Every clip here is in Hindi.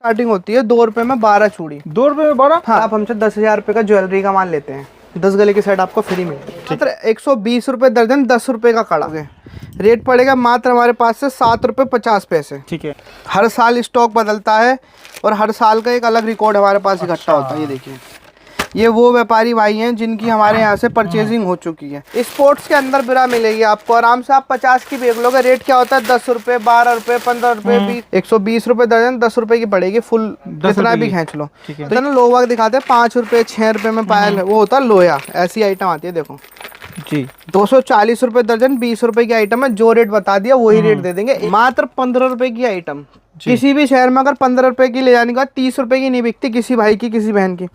स्टार्टिंग होती है 2 रुपए में 12 चूड़ी। 2 रुपए में 12? हाँ, आप हमसे 10,000 रुपए का ज्वेलरी का माल लेते हैं, 10 गले की सेट आपको फ्री मिलेगी। मात्र 120 रुपए दर्जन, 10 रुपए का कड़ा। रेट पड़ेगा मात्र हमारे पास से 7 रुपए 50 पैसे। ठीक है। हर साल स्टॉक बदलता है और हर साल का एक अलग रिकॉर्ड हमारे पास इकट्ठा होता है। ये देखिए, ये वो व्यापारी भाई हैं जिनकी हमारे यहाँ से परचेजिंग हो चुकी है। स्पोर्ट्स के अंदर बिरा मिलेगी आपको, आराम से आप 50 की बेच लोगे। रेट क्या होता है? 10 रुपए, 12 रुपए, 15 रुपए, 20, 120 रुपए दर्जन, 10 रुपए की पड़ेगी फुल, जितना भी खींच लो। तो ना लोग दिखाते हैं 5 रुपए 6 रुपए में पायल, वो होता है लोया। ऐसी आइटम आती है, देखो जी। 240 रुपए दर्जन, 20 रुपए की आइटम है। जो रेट बता दिया वही रेट दे देंगे। मात्र 15 रुपए की आइटम। किसी भी शहर में अगर 15 रुपए की ले जाने के बाद 30 रुपए की नहीं बिकती, किसी भाई की, किसी बहन की।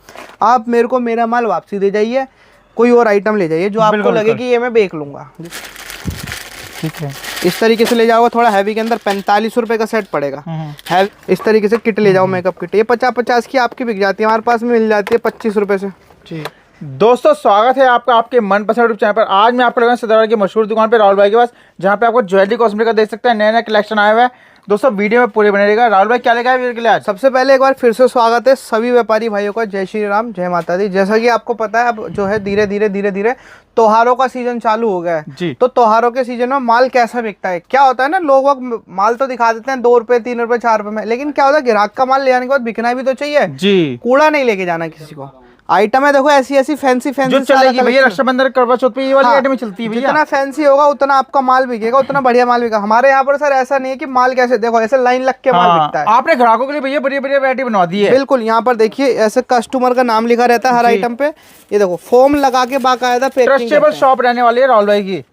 आप मेरे को मेरा माल वापसी दे जाइए, कोई और आइटम ले जाइए जो आपको लगे कि ये मैं बेच लूंगा। ठीक है। इस तरीके से ले जाओगे, थोड़ा हैवी के अंदर 45 रुपए का सेट पड़ेगा। हैवी इस तरीके से किट ले जाओ, मेकअप किट, ये 50-50 की आपकी बिक जाती है, हमारे पास में मिल जाती है 25 रुपए से। जी दोस्तों, स्वागत है आपका आपके मनपसंद यूट्यूब चैनल पर। आज मैं आपको लगा सदर की मशहूर दुकान पे राहुल भाई के पास, जहाँ पे आपको ज्वेलरी कॉस्मेटिक का देख सकते हैं, नया नया कलेक्शन आया हुआ है। दोस्तों वीडियो में पूरे बने रहेगा। राहुल भाई क्या लेगा वीडियो के लिए आज? सबसे पहले एक बार फिर से स्वागत है सभी व्यापारी भाइयों का। जय श्री राम, जय माता दी। जैसा कि आपको पता है, अब जो है धीरे धीरे त्योहारों का सीजन चालू हो गया है जी। तो त्योहारों के सीजन में माल कैसा बिकता है? क्या होता है ना, लोग माल तो दिखा देते हैं 2 रुपए 3 रुपए 4 रुपए में, लेकिन क्या होता है, ग्राहक का माल ले जाने के बाद बिकना भी तो चाहिए जी। कूड़ा नहीं लेके जाना किसी को। आइटम है देखो, ऐसी फैंसी जो चलेगी भैया, रक्षाबंधन करवा चौथ पे ये वाली आइटम चलती है भैया। जितना फैंसी होगा उतना आपका माल बिकेगा, उतना बढ़िया माल बिकेगा। हमारे यहाँ पर सर ऐसा नहीं है कि माल कैसे, देखो ऐसे लाइन लग के माल बिकता है। आपने ग्राहकों के लिए भैया बढ़िया बढ़िया वैरायटी बनवा दी है। बिल्कुल, यहाँ पर देखिए ऐसे कस्टमर का नाम लिखा रहता है हर आइटम पे। ये देखो फोम लगा के बाकायदा ट्रस्टेबल शॉप रहने वाली है राहुल भाई की।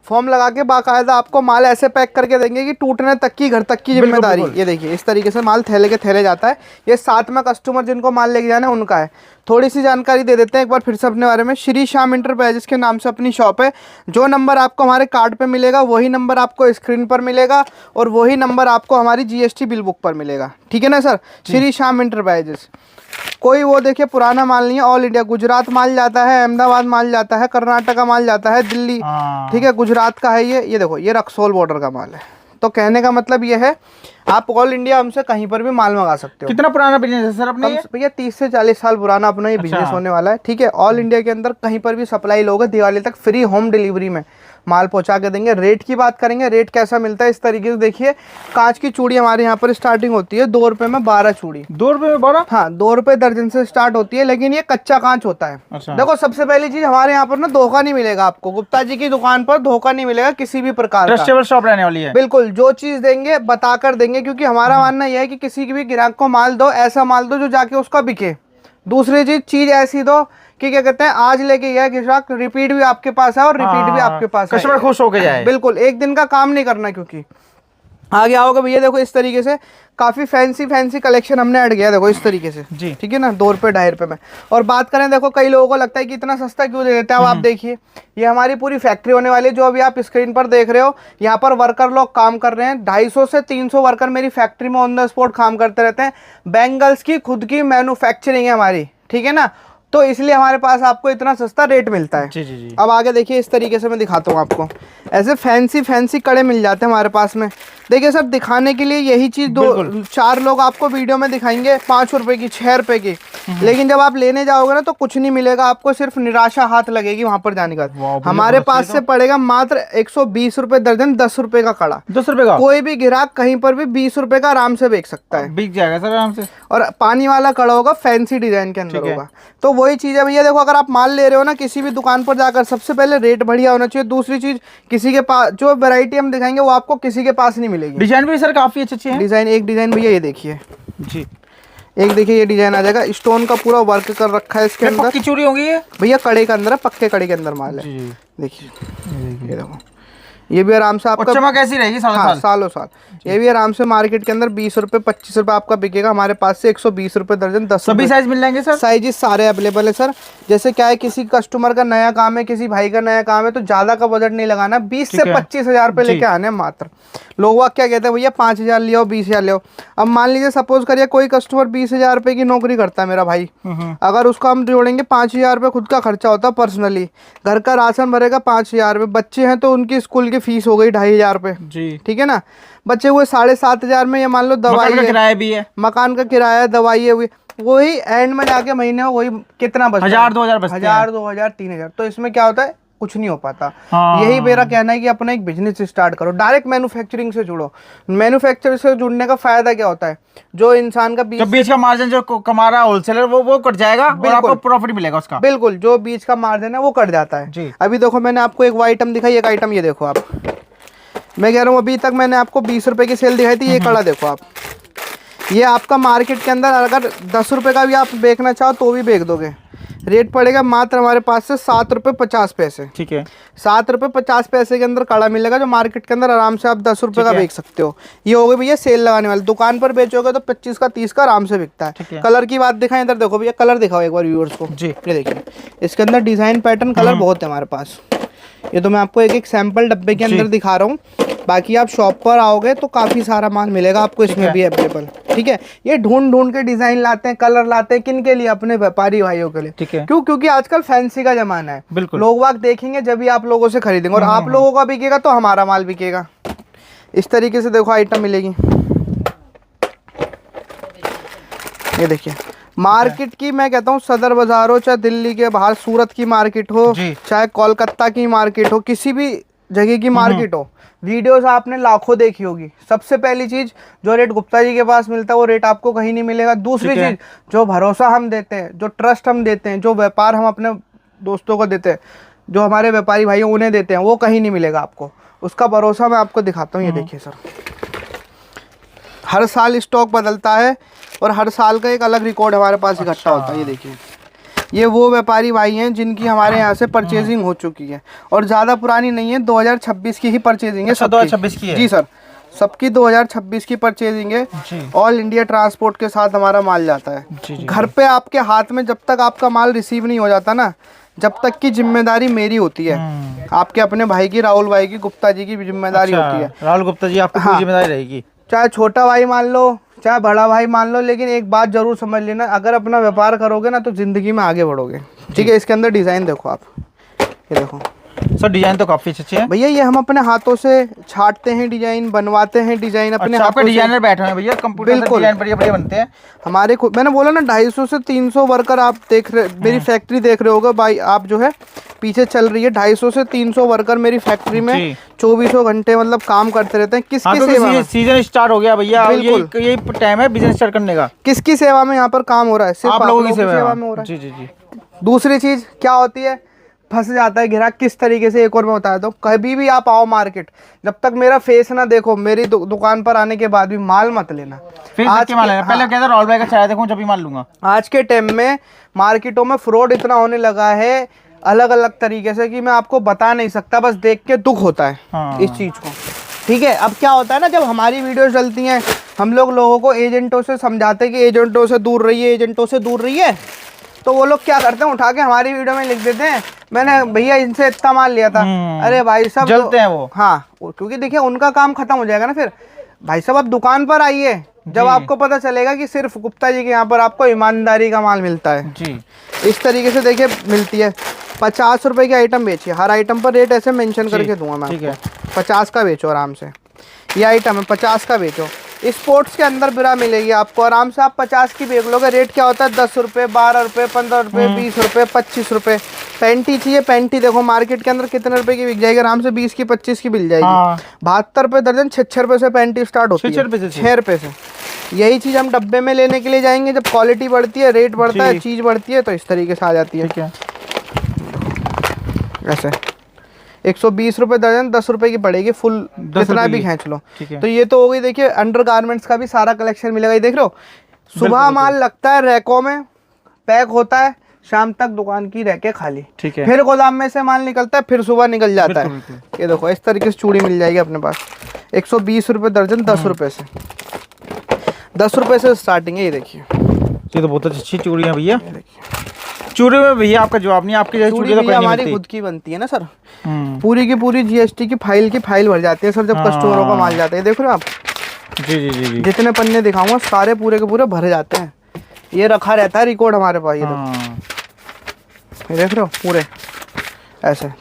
फॉर्म लगा के बाकायदा आपको माल ऐसे पैक करके देंगे कि टूटने तक की, घर तक की जिम्मेदारी। ये देखिए इस तरीके से माल थैले के थैले जाता है। ये साथ में कस्टमर जिनको माल लेके जाना है उनका है। थोड़ी सी जानकारी दे देते हैं एक बार फिर से अपने बारे में। श्री श्याम इंटरप्राइजेस के नाम से अपनी शॉप है। जो नंबर आपको हमारे कार्ड पे मिलेगा वही नंबर आपको स्क्रीन पर मिलेगा और वही नंबर आपको हमारी GST बिल बुक पर मिलेगा। ठीक है ना सर? श्री श्याम इंटरप्राइजेस। कोई वो देखिए पुराना माल नहीं है, ऑल इंडिया। गुजरात माल जाता है, अहमदाबाद माल जाता है, कर्नाटका माल जाता है, दिल्ली। ठीक है, गुजरात का है ये देखो, ये रक्सौल बॉर्डर का माल है। तो कहने का मतलब ये है, आप ऑल इंडिया हमसे कहीं पर भी माल मंगा सकते हो। कितना पुराना बिजनेस है सर अपने? भैया 30 से 40 साल पुराना अपना ये बिजनेस होने वाला है। ठीक है, ऑल इंडिया के अंदर कहीं पर भी सप्लाई लोगे, दिवाली तक फ्री होम डिलीवरी में माल पहुंचा के देंगे। रेट की बात करेंगे, रेट कैसा मिलता है इस तरीके से देखिए। कांच की चूड़ी हमारे यहाँ पर स्टार्टिंग होती है 2 रुपए में 12 चूड़ी। 2 रुपए में 12? हाँ, 2 रुपए दर्जन से स्टार्ट होती है, लेकिन ये कच्चा कांच होता है। देखो सबसे पहली चीज, हमारे यहाँ पर ना धोखा नहीं मिलेगा आपको। गुप्ता जी की दुकान पर धोखा नहीं मिलेगा किसी भी प्रकार का। ट्रस्टेबल शॉप रहने वाली है। बिल्कुल, जो चीज देंगे बताकर देंगे, क्योंकि हमारा मानना यह है कि किसी भी ग्राहक को माल दो, ऐसा माल दो जो जाके उसका बिके। दूसरी चीज ऐसी दो कि क्या कहते हैं, आज लेके गया ग्राहक, रिपीट भी आपके पास है और रिपीट भी आपके पास है, कस्टमर खुश होके जाए। बिल्कुल, एक दिन का काम नहीं करना। क्योंकि आगे आओगे भैया, देखो इस तरीके से काफी फैंसी कलेक्शन हमने ऐड किया, देखो इस तरीके से जी। ठीक है ना, 2 रुपए 2.5 रुपए में। और बात करें, देखो कई लोगों को लगता है कि इतना सस्ता क्यों दे देते हैं। अब आप देखिए, ये हमारी पूरी फैक्ट्री होने वाली है, जो अभी आप स्क्रीन पर देख रहे हो। यहाँ पर वर्कर लोग काम कर रहे हैं, 250 से 300 वर्कर मेरी फैक्ट्री में ऑन द स्पॉट काम करते रहते हैं। बैंगल्स की खुद की मैन्युफैक्चरिंग है हमारी, ठीक है ना, तो इसलिए हमारे पास आपको इतना सस्ता रेट मिलता है। जी। अब आगे देखिए, इस तरीके से मैं दिखाता हूँ आपको। ऐसे फैंसी कड़े मिल जाते हैं हमारे पास में। देखिए सर, दिखाने के लिए यही चीज़ 2-4 लोग आपको वीडियो में दिखाएंगे 5 रुपए की, 6 रुपए की, लेकिन जब आप लेने जाओगे ना तो कुछ नहीं मिलेगा आपको, सिर्फ निराशा हाथ लगेगी वहां पर जाने का। हमारे पास से पड़ेगा मात्र 120 रुपए दर्जन, 10 रुपए का कड़ा। 10 रुपए का? कोई भी ग्राहक कहीं पर भी 20 रुपए का आराम से बेच सकता है, बिक जाएगा सर आराम से। और पानी वाला कड़ा होगा, फैंसी डिजाइन के अंदर होगा। तो वही चीज है भैया, देखो अगर आप माल ले रहे हो ना किसी भी दुकान पर जाकर, सबसे पहले रेट बढ़िया होना चाहिए। दूसरी चीज, किसी के पास जो वैरायटी हम दिखाएंगे वो आपको किसी के पास नहीं मिलेगी। डिजाइन भी सर काफी अच्छे हैं। डिजाइन, एक डिजाइन भैया ये देखिए जी, एक देखिए ये डिजाइन आ जाएगा, स्टोन का पूरा वर्क कर रखा है इसके अंदर। पक्की चूड़ी होगी ये भैया, कड़े के अंदर है, पक्के कड़े के अंदर माल है। देखिए ये देखो, ये भी आराम से आपका चमक कैसी रहेगी सालों साल। ये भी आराम से मार्केट के अंदर 20 रुपए 25 रुपए आपका बिकेगा। हमारे पास से 120 रुपए दर्जन, 10 सभी साइज मिल जाएंगे सर? साइज सारे अवेलेबल है सर। जैसे क्या है, किसी कस्टमर का नया काम है, किसी भाई का नया काम है, तो ज्यादा का बजट नहीं लगाना, 20 से 25 हजार रुपए लेके आने मात्र। लोग क्या कहते हैं, भैया 5,000 ले आओ, 20,000 ले आओ। अब मान लीजिए सपोज करिए कोई कस्टमर 20,000 रुपए की नौकरी करता है मेरा भाई, अगर उसको हम जोड़ेंगे 5,000 रुपए खुद का खर्चा होता है पर्सनली, घर का राशन भरेगा 5,000 रुपए, बच्चे हैं तो उनकी स्कूल की की फीस हो गई 2500 रुपये जी। ठीक है ना। बचे हुए 7,500 में ये मान लो दवाई है, किराया भी है, मकान का किराया, दवाई है, वही एंड में जाके महीने में वही कितना बचता है, 1000-2000 बचते हैं। 1000 2000 3000। तो इसमें क्या होता है, कुछ नहीं हो पाता। हाँ। यही मेरा कहना है कि अपना एक बिजनेस स्टार्ट करो, डायरेक्ट मैन्युफैक्चरिंग से जुड़ो। मैन्युफैक्चरिंग से जुड़ने का फायदा क्या होता है, जो इंसान का बीच का मार्जिन जो कमा रहा है होलसेलर वो कट जाएगा और आपको प्रॉफिट मिलेगा उसका। बिल्कुल, जो बीच का मार्जिन है वो कट जाता है जी। अभी देखो मैंने आपको एक आइटम दिखाई, एक आइटम ये देखो आप, मैं कह रहा हूँ अभी तक मैंने आपको 20 रुपए की सेल दिखाई थी। ये कड़ा देखो आप, ये आपका मार्केट के अंदर अगर 10 रुपए का भी आप बेचना चाहो तो भी बेच दोगे। रेट पड़ेगा मात्र हमारे पास से 7 रुपये 50 पैसे। ठीक है, 7 रुपये 50 पैसे के अंदर कड़ा मिलेगा, जो मार्केट के अंदर आराम से आप 10 रुपये का बेच सकते हो। ये हो गए भैया सेल लगाने वाले। दुकान पर बेचोगे तो 25 का 30 का आराम से बिकता है। कलर की बात दिखाएं, इधर देखो भैया, कलर दिखाओ एक बार व्यूअर्स को जी। ये देखिए इसके अंदर डिजाइन पैटर्न कलर बहुत है हमारे पास। ये तो मैं आपको एक एक सैंपल डब्बे के अंदर दिखा रहा हूँ, बाकी आप शॉप पर आओगे तो काफ़ी सारा माल मिलेगा आपको इसमें भी अवेलेबल। ठीक है, ये ढूंढ ढूंढ के डिज़ाइन लाते हैं, कलर लाते हैं, किन के लिए, अपने व्यापारी भाइयों के लिए। ठीक है, क्यों, क्योंकि आजकल फैंसी का जमाना है। बिल्कुल, लोग वाग देखेंगे जब भी आप लोगों से खरीदेंगे, और आप लोगों का बिकेगा तो हमारा माल बिकेगा। इस तरीके से देखो आइटम मिलेगी। ये देखिए मार्केट की, मैं कहता हूँ सदर बाजार हो, चाहे दिल्ली के बाहर सूरत की मार्केट हो, चाहे कोलकाता की मार्केट हो, किसी भी जगह की मार्केट हो, वीडियोस आपने लाखों देखी होगी। सबसे पहली चीज, जो रेट गुप्ता जी के पास मिलता है वो रेट आपको कहीं नहीं मिलेगा। दूसरी चीज, जो भरोसा हम देते हैं, जो ट्रस्ट हम देते हैं, जो व्यापार हम अपने दोस्तों को देते हैं, जो हमारे व्यापारी भाई उन्हें देते हैं, वो कहीं नहीं मिलेगा आपको। उसका भरोसा मैं आपको दिखाता हूँ। ये देखिए सर, हर साल स्टॉक बदलता है और हर साल का एक अलग रिकॉर्ड हमारे पास इकट्ठा होता है। ये देखिए, ये वो व्यापारी भाई हैं जिनकी हमारे यहाँ से परचेजिंग हो चुकी है, और ज़्यादा पुरानी नहीं है, 2026 की ही परचेजिंग है। 2026 की है जी सर, सबकी 2026 की परचेजिंग है। ऑल इंडिया ट्रांसपोर्ट के साथ हमारा माल जाता है घर पे आपके हाथ में। जब तक आपका माल रिसीव नहीं हो जाता ना, जब तक की जिम्मेदारी मेरी होती है, आपके अपने भाई की, राहुल भाई की, गुप्ता जी की जिम्मेदारी होती है। राहुल गुप्ता जी आपकी जिम्मेदारी रहेगी, चाहे छोटा भाई मान लो, चाहे बड़ा भाई मान लो, लेकिन एक बात जरूर समझ लेना, अगर अपना व्यापार करोगे ना तो जिंदगी में आगे बढ़ोगे। ठीक है, इसके अंदर डिजाइन देखो आप, ये देखो सर, डिजाइन तो काफी अच्छे हैं भैया। ये हम अपने हाथों से छाटते हैं डिजाइन, बनवाते हैं डिजाइन अपने हाथों से। डिजाइनर बैठे हैं भैया, कंप्यूटर से डिजाइन बढ़िया बढ़िया बनते हैं हमारे। मैंने बोला ना 250 से 300 वर्कर आप देख रहे, मेरी फैक्ट्री देख रहे होगे भाई आप, जो है पीछे चल रही है। 250 से 300 वर्कर मेरी फैक्ट्री में 24 घंटे मतलब काम करते रहते हैं। किसकी सेवा में? सीजन स्टार्ट हो गया भैया, यही टाइम है बिजनेस स्टार्ट करने का। किसकी सेवा में यहाँ पर काम हो रहा है? सिर्फ आप लोगों की सेवा में हो रहा है। जी जी जी। दूसरी चीज क्या होती है, फंस जाता है ग्राहक किस तरीके से, एक और मैं बता देता हूँ। कभी भी आप आओ मार्केट, जब तक मेरा फेस ना देखो, मेरी दुकान पर आने के बाद भी माल मत लेना। आज के माल लेना। पहले कहता राहुल भाई का चाय देखूं जब भी माल लूंगा। आज के टाइम में मार्केटों में फ्रॉड इतना होने लगा है अलग अलग तरीके से कि मैं आपको बता नहीं सकता, बस देख के दुख होता है इस चीज को। ठीक है, अब क्या होता है ना, जब हमारी वीडियोस डलती हैं, हम लोग लोगों को एजेंटों से समझाते हैं कि एजेंटों से दूर रहिए, एजेंटों से दूर रहिए, तो वो लोग क्या करते हैं, उठा के हमारी वीडियो में लिख देते हैं मैंने भैया इनसे इतना माल लिया था। अरे भाई साहब जलते हैं वो। हाँ, क्योंकि देखिए उनका काम खत्म हो जाएगा ना फिर। भाई साहब आप दुकान पर आइए, जब आपको पता चलेगा कि सिर्फ गुप्ता जी के यहाँ पर आपको ईमानदारी का माल मिलता है जी। इस तरीके से देखिए मिलती है। 50 रुपए की आइटम बेचिए, हर आइटम पर रेट ऐसे मेंशन करके दूंगा मैं। ठीक है, 50 का बेचो आराम से। ये आइटम है 50 का बेचो। स्पोर्ट्स के अंदर बिरा मिलेगी आपको, आराम से आप 50 की बेच लोगे। रेट क्या होता है, 10 रुपये, 12 रुपये, 15 रुपये, 20 रुपये, 25 रुपये। पैंटी चाहिए, पैंटी देखो मार्केट के अंदर कितने रुपए की बिक जाएगी, आराम से 20 की 25 की मिल जाएगी। 72 रुपये दर्जन, 6 रुपये से पैंटी स्टार्ट होती है, 6 रुपये से। यही चीज़ हम डब्बे में लेने के लिए जाएंगे, जब क्वालिटी बढ़ती है, रेट बढ़ता है, चीज़ बढ़ती है, तो इस तरीके से आ जाती है। ऐसे 120 रुपये दर्जन, 10 रुपये की पड़ेगी फुल, जितना भी खींच लो। तो ये तो हो गई। देखिए अंडर गारमेंट्स का भी सारा कलेक्शन मिलेगा। ये देख रहे हो, सुबह माल लगता है रैकों में, पैक होता है, शाम तक दुकान की रैकें खाली। ठीक है, फिर गोदाम में से माल निकलता है, फिर सुबह निकल जाता है। ये देखो इस तरीके से चूड़ी मिल जाएगी अपने पास। 120 रुपये दर्जन, 10 रुपये से, 10 रुपये से स्टार्टिंग है। ये देखिए, ये तो बहुत अच्छी चूड़ी है भैया। चूड़ी में भैया आपका जवाब नहीं, आपकी चूड़ी तो हमारी खुद की बनती है ना सर, पूरी की पूरी जीएसटी की फाइल भर जाती है सर, जब कस्टमरों का माल जाता है। देख रहे हो आप, जी जी जी, जितने पन्ने दिखाऊंगा सारे पूरे के पूरे भरे जाते हैं। ये रखा रहता है रिकॉर्ड हमारे पास। ये देख रहे हो पूरे ऐसे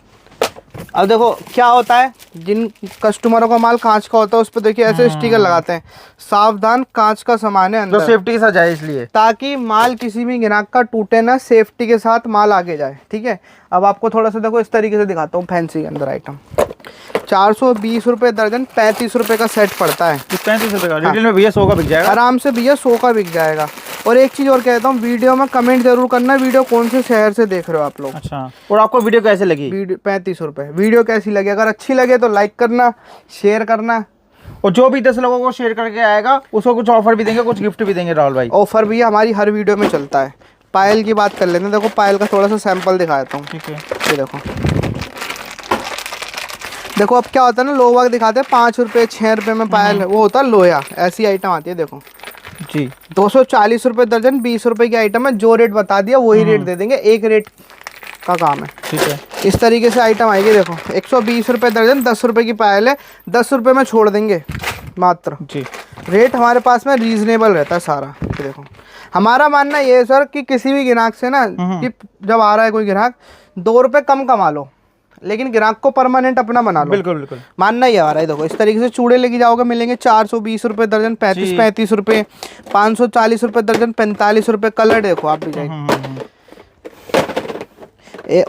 अब देखो क्या होता है, जिन कस्टमरों का माल कांच का होता है उस पर देखिए ऐसे स्टिकर लगाते हैं, सावधान कांच का सामान है तो अंदर, सेफ्टी के साथ जाए इसलिए, ताकि माल किसी भी ग्राहक का टूटे ना, सेफ्टी के साथ माल आगे जाए। ठीक है, अब आपको थोड़ा सा देखो इस तरीके से दिखाता हूँ फैंसी के अंदर आइटम। 420 रुपये दर्जन, 35 रुपये का सेट पड़ता है। 35 रुपये का रिटेल में भैया 100 का बिक जाएगा आराम से भैया 100 का बिक जाएगा। और एक चीज़ और कहता हूँ, वीडियो में कमेंट जरूर करना, वीडियो कौन से शहर से देख रहे हो आप लोग। अच्छा, और आपको वीडियो कैसे लगी? वीडियो 35 रुपये, वीडियो कैसी लगी? अगर अच्छी लगे तो लाइक करना, शेयर करना, और जो भी 10 लोगों को शेयर करके आएगा उसको कुछ ऑफर भी देंगे, कुछ गिफ्ट भी देंगे राहुल भाई। ऑफर भी हमारी हर वीडियो में चलता है। पायल की बात कर लेते हैं, देखो पायल का थोड़ा सा सैंपल दिखाता हूँ। ठीक है, ये देखो, देखो अब क्या होता है ना, लोग वाग दिखाते हैं 5 रुपये 6 रुपये में पायल, वो होता है लोया, ऐसी आइटम आती है। देखो जी 240 रुपये दर्जन, 20 रुपये की आइटम है, जो रेट बता दिया वही रेट दे देंगे, एक रेट का काम है। ठीक है, इस तरीके से आइटम आएगी। देखो 120 रुपये दर्जन, 10 रुपये की पायल है, 10 रुपये में छोड़ देंगे मात्र जी। रेट हमारे पास में रीजनेबल रहता है सारा। ये देखो, हमारा मानना ये है सर कि किसी भी ग्राहक से ना, कि जब आ रहा है कोई ग्राहक 2 रुपये कम कमा लो, लेकिन ग्राहक को परमानेंट अपना बना लो। बिल्कुल बिल्कुल, मानना ही आ रहा है। देखो इस तरीके से चूड़े लेके जाओगे, मिलेंगे 420 रुपये दर्जन, 35 रुपये, 540 रुपये दर्जन, 45 रुपये। कलर देखो आप डिजाइन,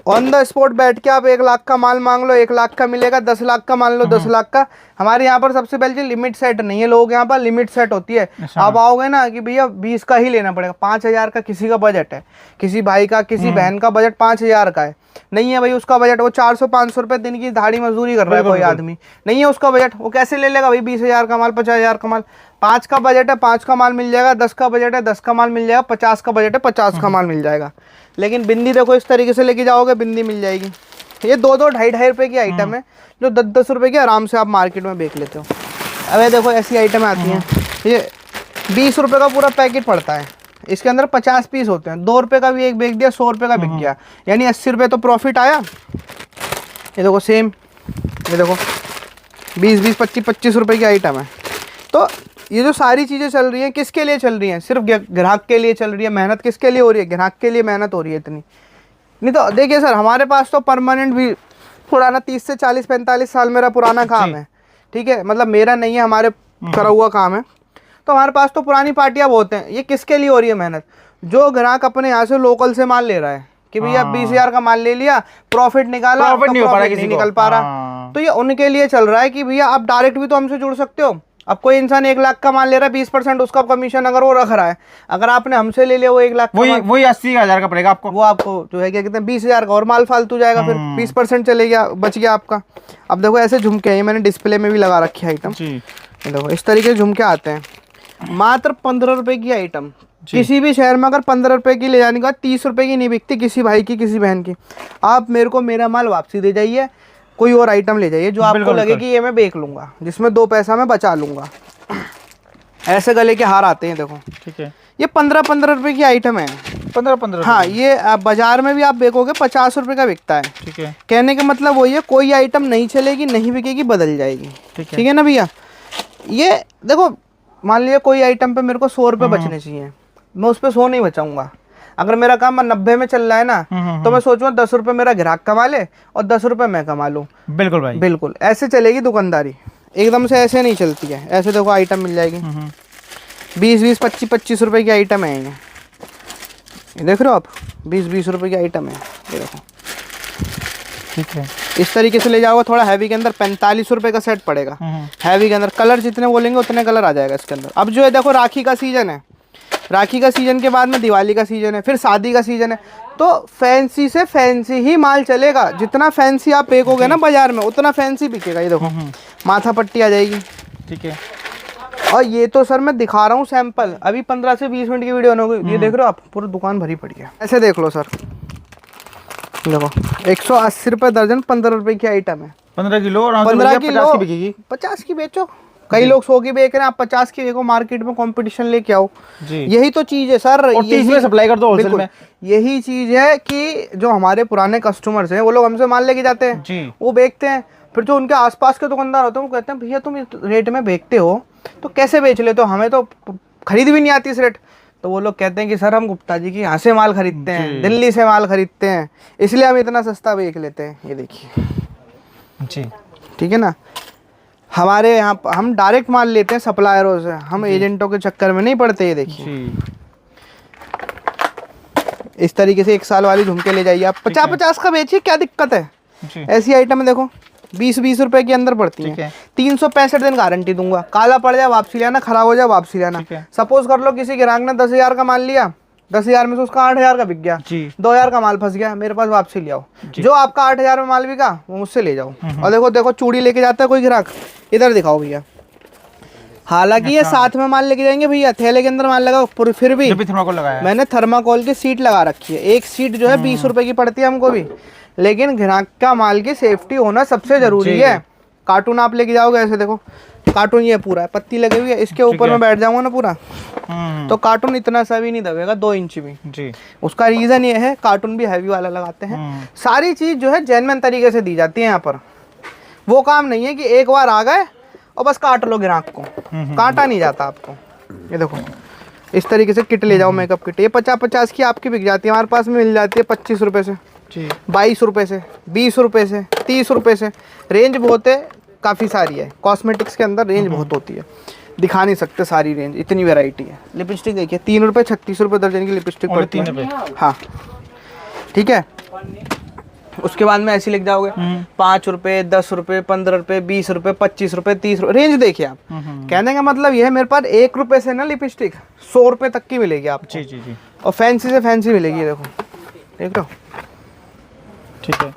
ऑन द स्पॉट बैठ के आप 1 लाख का माल मांग लो, 1 लाख का मिलेगा, 10 लाख का मान लो 10 लाख का। हमारे यहाँ पर सबसे पहले लिमिट सेट नहीं है, लोग यहाँ पर लिमिट सेट होती है। आप आओगे ना कि भैया 20 का ही लेना पड़ेगा, 5000 का किसी का बजट है, किसी भाई का, किसी बहन का बजट 5000 का है, नहीं है भाई उसका बजट, वो 400-500 रुपये दिन की दाढ़ी मजदूरी कर रहा है कोई आदमी, नहीं है उसका बजट, वो कैसे ले लेगा भाई 20,000 का माल, 50,000 का माल। 5 का बजट है 5 का माल मिल जाएगा, 10 का बजट है 10 का माल मिल जाएगा, 50 का बजट है 50 का माल मिल जाएगा। लेकिन बिंदी देखो इस तरीके से लेके जाओगे, बिंदी मिल जाएगी। ये 2-2 ढाई रुपये की आइटम है, जो 10-10 रुपये की आराम से आप मार्केट में बेच लेते हो। अब ये देखो ऐसी आइटम आती हैं, ये 20 रुपये का पूरा पैकेट पड़ता है, इसके अंदर 50 पीस होते हैं, 2 रुपये का भी एक बेच दिया, 100 रुपये का बिक गया, यानी 80 रुपये तो प्रॉफिट आया। ये देखो सेम, ये देखो 20-20, 25-25 रुपये की आइटम है। तो ये जो सारी चीज़ें चल रही हैं किसके लिए चल रही हैं? सिर्फ ग्राहक के लिए चल रही है। मेहनत किसके लिए हो रही है? ग्राहक के लिए मेहनत हो रही है इतनी। नहीं तो देखिए सर, हमारे पास तो परमानेंट भी पुराना 30 से 40-45 साल मेरा पुराना काम है, ठीक है, मतलब मेरा नहीं है, हमारे करा हुआ काम है। तो हमारे पास तो पुरानी पार्टियाँ बहुत हैं। ये किसके लिए हो रही है मेहनत? जो ग्राहक अपने यहाँ से लोकल से माल ले रहा है कि भैया 20,000 का माल ले लिया, प्रॉफिट निकाला, प्रॉफिट नहीं निकल पा रहा, तो ये उनके लिए चल रहा है कि भैया आप डायरेक्ट भी तो हमसे जुड़ सकते हो। अब कोई इंसान 1 लाख का माल ले रहा है, 20% उसका कमीशन अगर वो रख रहा है, अगर आपने हमसे ले लिया वो 1 लाख, वही 80,000 का पड़ेगा आपको, वो आपको जो है क्या कहते हैं 20,000 का और माल फालतू जाएगा, फिर 20% चले गया, बच गया आपका। अब देखो ऐसे झुमके हैं, मैंने डिस्प्ले में भी लगा रखी है आइटम, देखो इस तरीके से झुमके आते हैं, मात्र 15 रुपए की आइटम। किसी भी शहर में अगर 15 रुपए की ले जाने के बाद 30 रुपए की नहीं बिकती, किसी भाई की किसी बहन की, आप मेरे को मेरा माल वापसी दे जाइए, कोई और आइटम ले जाइए जो आपको लगे कि ये मैं बेच लूंगा, जिसमें 2 पैसा मैं बचा लूंगा। ऐसे गले के हार आते हैं देखो, ठीक है, ये 15-15 रुपए की आइटम है, 15-15। हाँ, ये बाजार में भी आप बेचोगे 50 रुपए का बिकता है। ठीक है, कहने का मतलब वही है, कोई आइटम नहीं चलेगी, नहीं बिकेगी, बदल जाएगी। ठीक है ना भैया? ये देखो मान लिया कोई आइटम पे मेरे को 100 रुपये बचने चाहिए, मैं उस पर 100 नहीं बचाऊंगा। अगर मेरा काम 90 में चल रहा है ना, तो मैं सोचूंगा 10 रुपये मेरा ग्राहक कमा ले और 10 रुपये मैं कमा लूँ। बिल्कुल भाई, बिल्कुल ऐसे चलेगी दुकानदारी, एकदम से ऐसे नहीं चलती है। ऐसे देखो आइटम मिल जाएगी 20-20, 25-25 रुपये की आइटम है। ये देख रहे हो आप, 20-20 रुपये की आइटम है, ये देखो। ठीक है, इस तरीके से ले जाओगे, थोड़ा हैवी के अंदर 45 रुपये का सेट पड़ेगा। हैवी के अंदर कलर जितने बोलेंगे उतने कलर आ जाएगा इसके अंदर। अब जो है देखो, राखी का सीजन है, राखी का सीजन के बाद में दिवाली का सीजन है, फिर शादी का सीजन है, तो फैंसी से फैंसी ही माल चलेगा। जितना फैंसी आप बेचोगे ना बाजार में, उतना फैंसी बिकेगा। ये देखो माथा पट्टी आ जाएगी। ठीक है, और ये तो सर मैं दिखा रहा हूँ सैंपल, अभी 15 से 20 मिनट की वीडियो होगी। ये देख रहे हो आप, पूरी दुकान भरी पड़ी है। ऐसे देख लो सर, देखो 180 रुपये दर्जन, 15 रुपये की आइटम है। 15 किलो और 15 किलो 50 की बिकेगी, 50 की बेचो। कई लोग 100 की बेच रहे हैं, आप 50 की देखो, मार्केट में कंपटीशन लेके आओ जी। यही तो चीज़ है सर, और 30 में सप्लाई कर दो होलसेल में। यही चीज़ है कि जो हमारे पुराने कस्टमर्स हैं, वो लोग हमसे माल लेके जाते हैं जी, वो बेचते हैं। फिर जो उनके आसपास के दुकानदार होते हैं वो कहते हैं भैया तुम इस रेट में बेचते हो तो कैसे बेच लेते हो, हमें तो खरीद भी नहीं आती इस रेट। तो वो लोग कहते हैं कि सर हम गुप्ता जी की यहाँ से माल खरीदते हैं, दिल्ली से माल खरीदते हैं, इसलिए हम इतना सस्ता बेच लेते हैं। ये देखिए जी ठीक है ना। हमारे यहाँ हम डायरेक्ट माल लेते हैं सप्लायरों से, हम एजेंटों के चक्कर में नहीं पड़ते। ये देखिए जी, इस तरीके से 1 साल वाली झुमके ले जाइए आप। 50-50 का बेचिए, क्या दिक्कत है। जी, ऐसी आइटम देखो 20-20 रुपए के अंदर पड़ती ठीक है। है। 365 दिन गारंटी दूंगा, काला पड़ जाए वापसी लेना, खराब हो जाए वापसी लेना। ठीक है। सपोज कर लो किसी ग्राहक ने 10,000 का माल लिया, 10,000 में से उसका 8,000 का बिक गया, जी, 2,000 का माल फंस गया, मेरे पास वापसी ले आओ। जो आपका 8,000 में माल बिका वो मुझसे ले जाओ। और देखो देखो चूड़ी लेके जाता है कोई ग्राहक, इधर दिखाओ भैया। हालांकि ये साथ में माल लेके जाएंगे भैया, थैले के अंदर माल लगा, फिर भी थर्माकोल लगाया है। मैंने थर्माकोल की सीट लगा रखी है। एक सीट जो है 20 रुपए की पड़ती है हमको भी, लेकिन ग्राहक का माल की सेफ्टी होना सबसे जरूरी है। कार्टून आप लेके जाओगे, ऐसे देखो कार्टून ये पूरा है, पत्ती लगी हुई है, इसके ऊपर मैं बैठ जाऊंगा ना पूरा, तो कार्टून इतना सा भी नहीं दबेगा, 2 इंच भी। जी, उसका रीजन ये है, कार्टून भी हैवी वाला लगाते हैं। सारी चीज जो है जेन्युइन तरीके से दी जाती है यहाँ पर। वो काम नहीं है कि एक बार आ गए और बस काट लो ग्राहक को, काटा नहीं जाता आपको। ये देखो इस तरीके से किट ले जाओ, मेकअप किट, ये 50-50 की आपकी बिक जाती है, हमारे पास में मिल जाती है 25 रुपए से, 22 रुपए से, 20 रुपए से, 30 रुपए से। रेंज बहुत है, काफ़ी सारी है। कॉस्मेटिक्स के अंदर रेंज बहुत होती है, दिखा नहीं सकते सारी रेंज, इतनी वैरायटी है। लिपस्टिक देखिए 3 रुपये 36 रुपये दर्जन की लिपस्टिक पड़ती है। हाँ ठीक है। उसके बाद में ऐसी लिख जाओगे 5 रुपये, 10 रुपये, 15 रुपये, 20 रुपये, 25 रुपये, 30 रुपये। रेंज देखिए आप। कहने का मतलब ये है, मेरे पास 1 रुपये से ना लिपस्टिक 100 रुपये तक की मिलेगी आपको। जी, जी, जी। और फैंसी से फैंसी मिलेगी, देखो देख लो। ठीक है।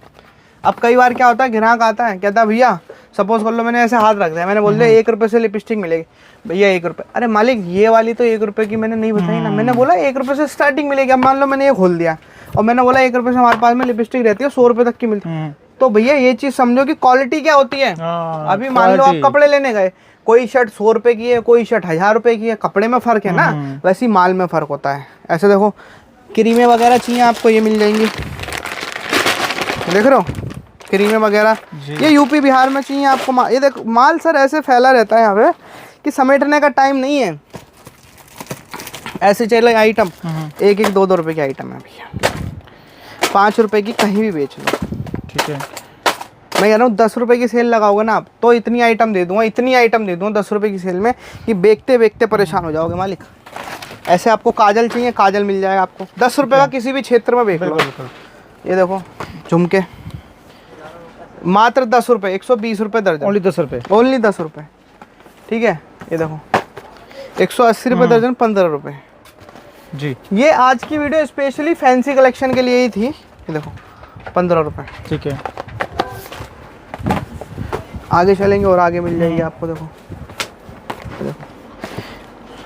अब कई बार क्या होता है, ग्राहक आता है कहता है भैया, सपोज कर लो मैंने ऐसे हाथ रख दिया, मैंने बोल दिया 1 रुपये से लिपस्टिक मिलेगी, भैया 1 रुपये। अरे मालिक ये वाली तो 1 रुपये की मैंने नहीं बताई ना, मैंने बोला 1 रुपये से स्टार्टिंग मिलेगी। अब मान लो मैंने ये खोल दिया और मैंने बोला 1 रुपये से हमारे पास में लिपस्टिक रहती है 100 रुपये तक की मिलती है, तो भैया ये चीज़ समझो कि क्वालिटी क्या होती है। अभी मान लो आप कपड़े लेने गए, कोई शर्ट 100 रुपये की है, कोई शर्ट 1000 रुपये की है, कपड़े में फ़र्क है ना, वैसे ही माल में फ़र्क होता है। ऐसे देखो क्रीमें वगैरह चाहिए आपको, ये मिल जाएंगी, देख रहे हो क्रीमें वगैरह, ये यूपी बिहार में चाहिए आपको। ये देखो माल सर ऐसे फैला रहता है यहाँ पे कि समेटने का टाइम नहीं है। ऐसे चले आइटम 1-1, 2-2 रुपये की आइटम है भैया, 5 रुपये की कहीं भी बेच लो। ठीक है। मैं कह रहा हूँ 10 रुपये की सेल लगाओगे ना आप, तो इतनी आइटम दे दूँगा, इतनी आइटम दे दूँगा 10 रुपये की सेल में कि बेचते बेचते परेशान हो जाओगे मालिक। ऐसे आपको काजल चाहिए, काजल मिल जाएगा आपको 10 रुपये का, किसी भी क्षेत्र में बेच लो। ये देखो झुमके मात्र 10 रुपये, 120 रुपये दर्जन। ओनली 10 रुपये, ओनली 10 रुपये। ठीक है। ये देखो 180 रुपये दर्जन, 15 रुपये। जी, ये आज की वीडियो स्पेशली फैंसी कलेक्शन के लिए ही थी। ये देखो 15 रुपये। ठीक है। आगे चलेंगे और आगे मिल जाएगी आपको। देखो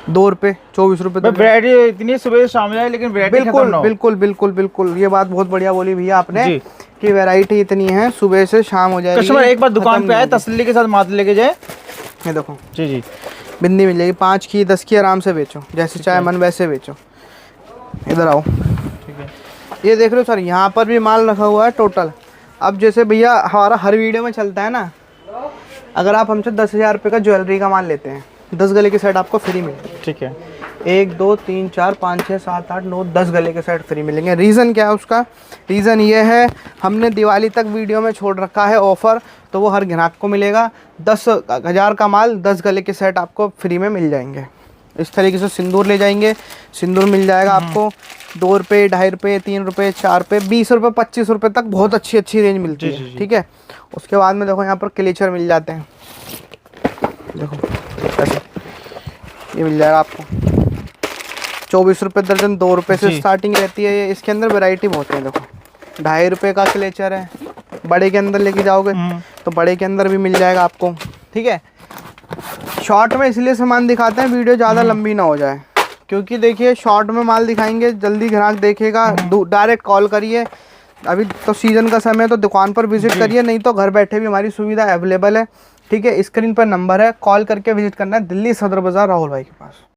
2 रुपये, 24 रुपये। वैरायटी इतनी सुबह से शाम है, लेकिन वैरायटी बिल्कुल बिल्कुल बिल्कुल बिल्कुल, ये बात बहुत बढ़िया बोली भैया आपने कि वैरायटी इतनी है, सुबह से शाम हो जाएगी। कस्टमर एक बार दुकान पे आए, तसल्ली के साथ माल लेके जाए। ये देखो जी, जी, बिंदी मिल जाएगी 5 की, 10 की, आराम से बेचो, जैसे चाहे मन वैसे बेचो। इधर आओ। ठीक है। ये देख लो सर, यहाँ पर भी माल रखा हुआ है टोटल। अब जैसे भैया हमारा हर वीडियो में चलता है ना, अगर आप हमसे 10,000 रुपये का ज्वेलरी का माल लेते हैं, 10 गले के सेट आपको फ्री मिलेंगे। ठीक है। 1 2 3 4 5 6 7 8 9 10 गले के सेट फ्री मिलेंगे। रीज़न क्या है उसका? रीज़न ये है, हमने दिवाली तक वीडियो में छोड़ रखा है ऑफ़र, तो वो हर ग्राहक को मिलेगा। 10,000 का माल 10 गले के सेट आपको फ्री में मिल जाएंगे। इस तरीके से सिंदूर ले जाएंगे, सिंदूर मिल जाएगा आपको 2 रुपये, 2.5 रुपये, 3 रुपये, 4 रुपये, 20 रुपये, 25 रुपये तक बहुत अच्छी अच्छी रेंज मिलती है। ठीक है। उसके बाद में देखो यहाँ पर क्लेचर मिल जाते हैं, देखो ऐसे ये मिल जाएगा आपको 24 रुपये दर्जन, 2 रुपये से स्टार्टिंग रहती है। ये इसके अंदर वैरायटी बहुत है। देखो 2.5 रुपये का क्लेचर है, बड़े के अंदर लेके जाओगे तो बड़े के अंदर भी मिल जाएगा आपको। ठीक है। शॉर्ट में इसलिए सामान दिखाते हैं वीडियो ज़्यादा लंबी ना हो जाए, क्योंकि देखिए शॉर्ट में माल दिखाएंगे, जल्दी ग्राहक देखेगा। डायरेक्ट कॉल करिए, अभी तो सीज़न का समय है तो दुकान पर विजिट करिए, नहीं तो घर बैठे भी हमारी सुविधा अवेलेबल है। ठीक है। स्क्रीन पर नंबर है, कॉल करके विजिट करना है, दिल्ली सदर बाज़ार राहुल भाई के पास।